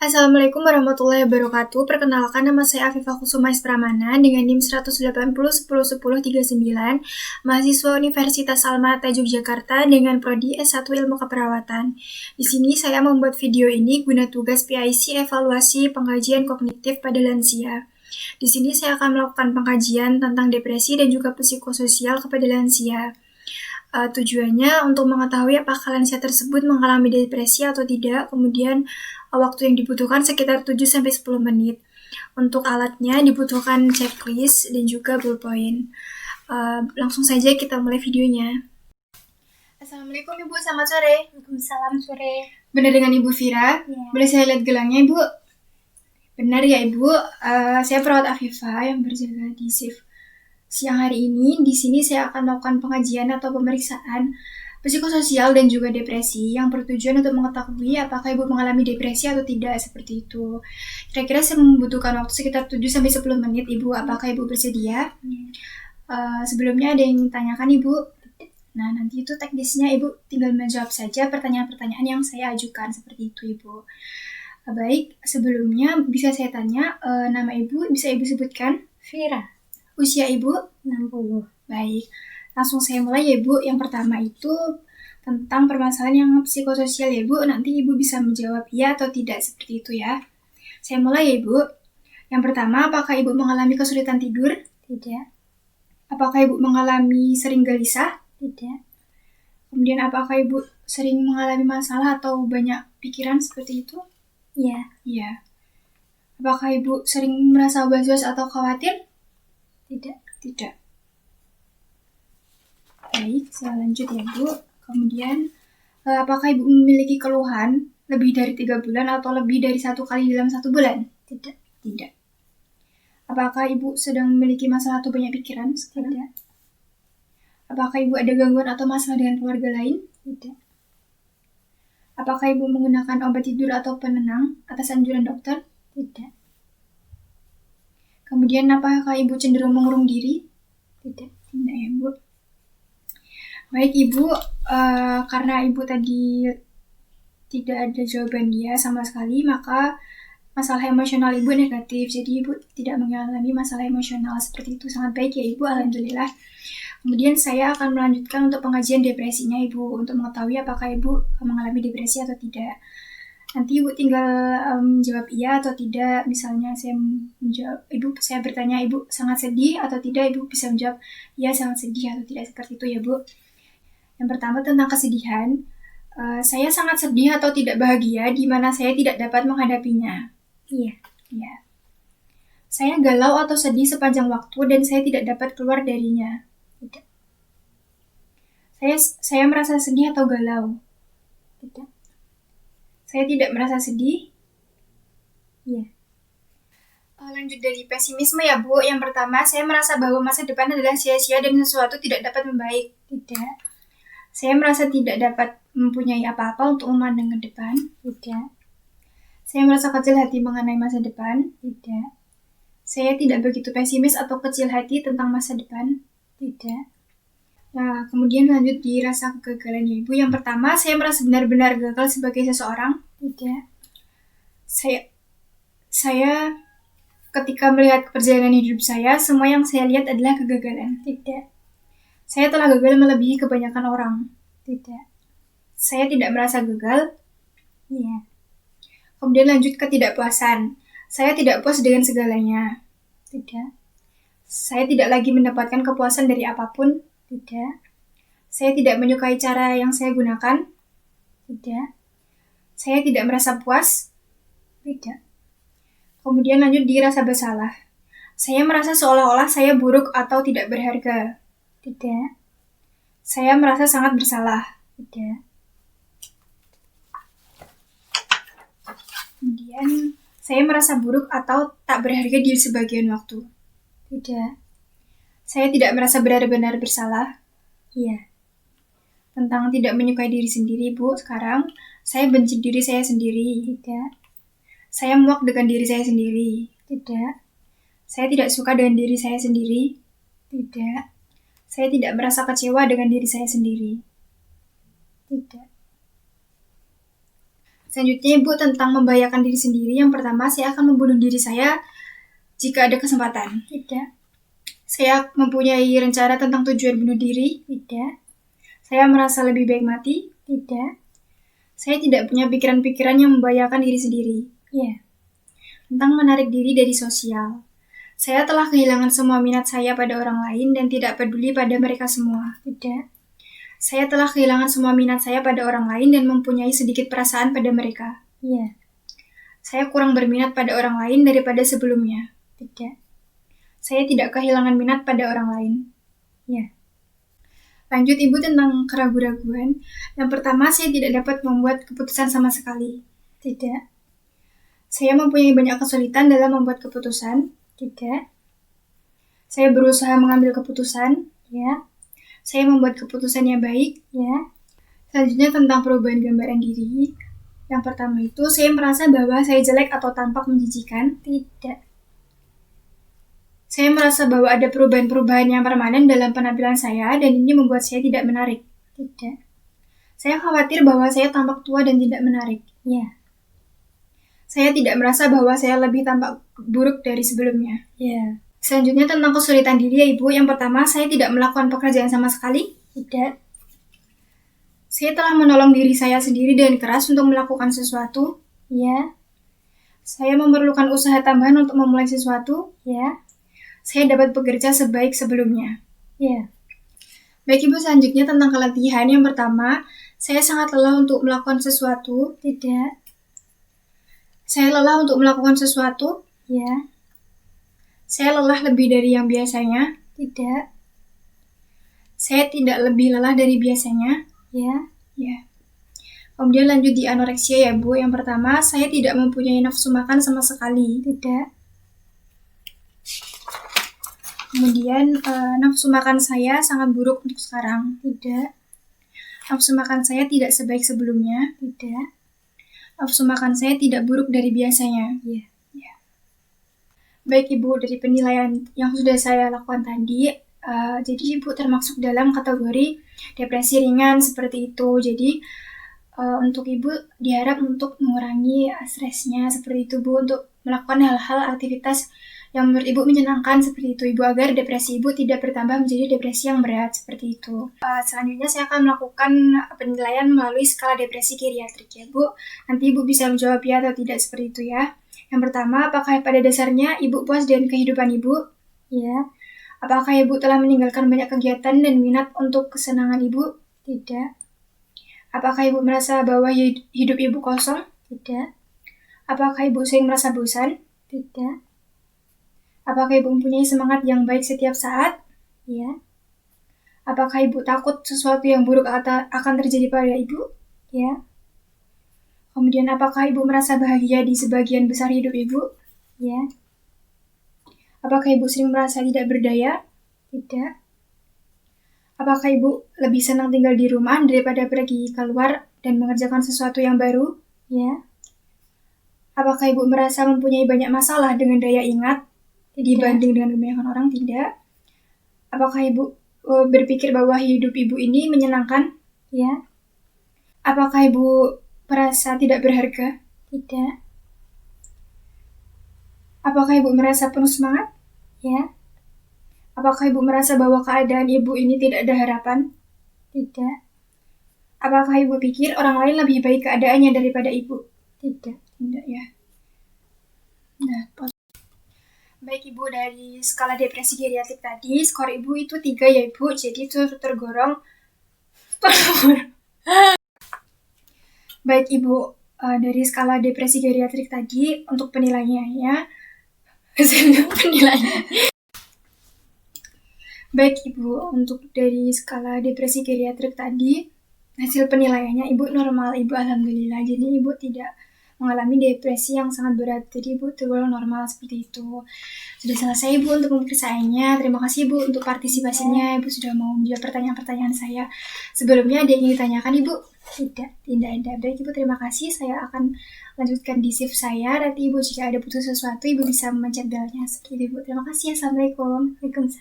Assalamualaikum warahmatullahi wabarakatuh. Perkenalkan, nama saya Afifah Kusuma Pramana dengan NIM 180 10 10 39, mahasiswa Universitas Alma-Ata Yogyakarta dengan prodi S1 Ilmu Keperawatan. Di sini saya membuat video ini guna tugas PIC evaluasi pengkajian kognitif pada lansia. Di sini saya akan melakukan pengkajian tentang depresi dan juga psikososial kepada lansia. Tujuannya untuk mengetahui apakah lansia tersebut mengalami depresi atau tidak, kemudian waktu yang dibutuhkan sekitar 7-10 menit. Untuk alatnya dibutuhkan checklist dan juga ballpoint. Langsung saja kita mulai videonya. Assalamualaikum Ibu, selamat sore. Waalaikumsalam, sore. Benar dengan Ibu Vira? Ya. Boleh saya lihat gelangnya Ibu? Benar ya Ibu, saya perawat Afifah yang berjaga di shift siang hari ini. Di sini saya akan melakukan pengajian atau pemeriksaan psikososial dan juga depresi yang bertujuan untuk mengetahui apakah Ibu mengalami depresi atau tidak, seperti itu. Kira-kira saya membutuhkan waktu sekitar 7-10 menit Ibu. Apakah Ibu bersedia? Sebelumnya ada yang tanyakan Ibu? Nah, nanti itu teknisnya Ibu tinggal menjawab saja pertanyaan-pertanyaan yang saya ajukan, seperti itu Ibu. Baik, sebelumnya bisa saya tanya, nama Ibu bisa Ibu sebutkan? Vira, Usia Ibu? 60. Baik, langsung saya mulai ya Ibu. Yang pertama itu tentang permasalahan yang psikososial ya Ibu. Nanti Ibu bisa menjawab iya atau tidak, seperti itu ya. Saya mulai ya Ibu. Yang pertama, apakah Ibu mengalami kesulitan tidur? Tidak. Apakah Ibu mengalami sering gelisah? Tidak. Kemudian apakah Ibu sering mengalami masalah atau banyak pikiran seperti itu? Ya. Iya. Apakah Ibu sering merasa was-was atau khawatir? Tidak. Tidak. Baik, saya lanjut ya Bu. Kemudian, apakah Ibu memiliki keluhan lebih dari 3 bulan atau lebih dari 1 kali dalam 1 bulan? Tidak. Tidak. Apakah Ibu sedang memiliki masalah atau banyak pikiran sekarang? Tidak. Apakah Ibu ada gangguan atau masalah dengan keluarga lain? Tidak. Apakah Ibu menggunakan obat tidur atau penenang atas anjuran dokter? Tidak. Kemudian, apakah Ibu cenderung mengurung diri? Tidak. Tidak ya Bu. Baik Ibu, karena Ibu tadi tidak ada jawaban dia sama sekali, maka masalah emosional Ibu negatif. Jadi Ibu tidak mengalami masalah emosional, seperti itu. Sangat baik ya Ibu, alhamdulillah. Kemudian saya akan melanjutkan untuk pengajian depresinya Ibu, untuk mengetahui apakah Ibu mengalami depresi atau tidak. Nanti Ibu tinggal menjawab iya atau tidak. Misalnya saya menjawab, saya bertanya Ibu sangat sedih atau tidak, Ibu bisa menjawab iya sangat sedih atau tidak, seperti itu ya Bu. Yang pertama tentang kesedihan. Saya sangat sedih atau tidak bahagia di mana saya tidak dapat menghadapinya. Iya. Ya. Saya galau atau sedih sepanjang waktu dan saya tidak dapat keluar darinya. Tidak. Saya merasa sedih atau galau. Tidak. Saya tidak merasa sedih. Iya. Lanjut dari pesimisme ya Bu. Yang pertama, saya merasa bahwa masa depan adalah sia-sia dan sesuatu tidak dapat membaik. Tidak. Saya merasa tidak dapat mempunyai apa-apa untuk memandang ke depan. Tidak. Saya merasa kecil hati mengenai masa depan. Tidak. Saya tidak begitu pesimis atau kecil hati tentang masa depan. Tidak. Nah, kemudian lanjut di rasa kegagalan ya Ibu. Yang pertama, saya merasa benar-benar gagal sebagai seseorang. Tidak. Saya ketika melihat perjalanan hidup saya, semua yang saya lihat adalah kegagalan. Tidak. Saya telah gagal melebihi kebanyakan orang. Tidak. Saya tidak merasa gagal. Iya. Kemudian lanjut ketidakpuasan. Saya tidak puas dengan segalanya. Tidak. Saya tidak lagi mendapatkan kepuasan dari apapun. Tidak. Saya tidak menyukai cara yang saya gunakan. Tidak. Saya tidak merasa puas. Tidak. Kemudian lanjut di rasa bersalah. Saya merasa seolah-olah saya buruk atau tidak berharga. Tidak. Saya merasa sangat bersalah. Tidak. Kemudian saya merasa buruk atau tak berharga di sebagian waktu. Tidak. Saya tidak merasa benar-benar bersalah. Iya. Tentang tidak menyukai diri sendiri, Bu. Sekarang, saya benci diri saya sendiri. Tidak. Saya muak dengan diri saya sendiri. Tidak. Saya tidak suka dengan diri saya sendiri. Tidak. Saya tidak merasa kecewa dengan diri saya sendiri. Tidak. Selanjutnya Ibu tentang membahayakan diri sendiri. Yang pertama, saya akan membunuh diri saya jika ada kesempatan. Tidak. Saya mempunyai rencana tentang tujuan bunuh diri. Tidak. Saya merasa lebih baik mati. Tidak. Saya tidak punya pikiran-pikiran yang membahayakan diri sendiri. Ya. Tentang menarik diri dari sosial. Saya telah kehilangan semua minat saya pada orang lain dan tidak peduli pada mereka semua. Tidak. Saya telah kehilangan semua minat saya pada orang lain dan mempunyai sedikit perasaan pada mereka. Ya. Saya kurang berminat pada orang lain daripada sebelumnya. Tidak. Saya tidak kehilangan minat pada orang lain. Ya. Lanjut Ibu tentang keraguan-raguan. Yang pertama, saya tidak dapat membuat keputusan sama sekali. Tidak. Saya mempunyai banyak kesulitan dalam membuat keputusan. Tidak. Saya berusaha mengambil keputusan. Ya. Saya membuat keputusan yang baik. Ya. Selanjutnya tentang perubahan gambaran diri. Yang pertama itu, saya merasa bahwa saya jelek atau tampak menjijikan. Tidak. Saya merasa bahwa ada perubahan-perubahan yang permanen dalam penampilan saya dan ini membuat saya tidak menarik. Tidak. Saya khawatir bahwa saya tampak tua dan tidak menarik. Ya. Saya tidak merasa bahwa saya lebih tampak buruk dari sebelumnya. Ya. Selanjutnya tentang kesulitan diri ya Ibu. Yang pertama, saya tidak melakukan pekerjaan sama sekali. Tidak. Saya telah menolong diri saya sendiri dengan keras untuk melakukan sesuatu. Ya. Saya memerlukan usaha tambahan untuk memulai sesuatu. Ya. Saya dapat bekerja sebaik sebelumnya. Ya. Baik Ibu, selanjutnya tentang keletihan. Yang pertama, saya sangat lelah untuk melakukan sesuatu. Tidak. Saya lelah untuk melakukan sesuatu. Ya. Saya lelah lebih dari yang biasanya. Tidak. Saya tidak lebih lelah dari biasanya. Ya. Ya. Kemudian lanjut di anoreksia ya Bu. Yang pertama, saya tidak mempunyai nafsu makan sama sekali. Tidak. Kemudian nafsu makan saya sangat buruk untuk sekarang. Tidak. Nafsu makan saya tidak sebaik sebelumnya. Tidak. Nafsu makan saya tidak buruk dari biasanya. Ya. Baik Ibu, dari penilaian yang sudah saya lakukan tadi, jadi Ibu termasuk dalam kategori depresi ringan seperti itu. Jadi untuk Ibu diharap untuk mengurangi stresnya seperti itu Bu, untuk melakukan hal-hal aktivitas yang menurut Ibu menyenangkan seperti itu Ibu, agar depresi Ibu tidak bertambah menjadi depresi yang berat seperti itu. Selanjutnya saya akan melakukan penilaian melalui skala depresi geriatrik ya Bu. Nanti Ibu bisa menjawab ya atau tidak seperti itu ya. Yang pertama, apakah pada dasarnya Ibu puas dengan kehidupan Ibu? Ya. Apakah Ibu telah meninggalkan banyak kegiatan dan minat untuk kesenangan Ibu? Tidak. Apakah Ibu merasa bahwa hidup Ibu kosong? Tidak. Apakah Ibu sering merasa bosan? Tidak. Apakah Ibu mempunyai semangat yang baik setiap saat? Ya. Apakah Ibu takut sesuatu yang buruk akan terjadi pada Ibu? Ya. Kemudian apakah Ibu merasa bahagia di sebagian besar hidup Ibu? Ya. Apakah Ibu sering merasa tidak berdaya? Tidak. Apakah Ibu lebih senang tinggal di rumah daripada pergi keluar dan mengerjakan sesuatu yang baru? Ya. Apakah Ibu merasa mempunyai banyak masalah dengan daya ingat dibanding dengan kebanyakan orang? Tidak. Apakah Ibu berpikir bahwa hidup Ibu ini menyenangkan? Ya. Apakah Ibu merasa tidak berharga? Tidak. Apakah Ibu merasa penuh semangat? Ya. Apakah Ibu merasa bahwa keadaan Ibu ini tidak ada harapan? Tidak. Apakah Ibu pikir orang lain lebih baik keadaannya daripada Ibu? Tidak. Tidak ya. Nah, baik Ibu, dari skala depresi geriatrik tadi, skor Ibu itu 3 ya Ibu, jadi itu tergolong. Baik Ibu, dari skala depresi geriatrik tadi, untuk penilaiannya, baik Ibu, untuk dari skala depresi geriatrik tadi, hasil penilaiannya Ibu normal, Ibu alhamdulillah. Jadi Ibu tidak mengalami depresi yang sangat berat, jadi Ibu tergolong normal seperti itu. Sudah selesai Ibu untuk pemeriksaannya. Terima kasih Ibu untuk partisipasinya. Ibu sudah mau menjawab pertanyaan-pertanyaan saya. Sebelumnya ada yang ingin ditanyakan Ibu? Tidak ada. Baik Ibu, terima kasih. Saya akan lanjutkan di shift saya. Nanti Ibu jika ada butuh sesuatu, Ibu bisa memencet belnya seperti Ibu. Terima kasih. Assalamualaikum. Waalaikumsalam.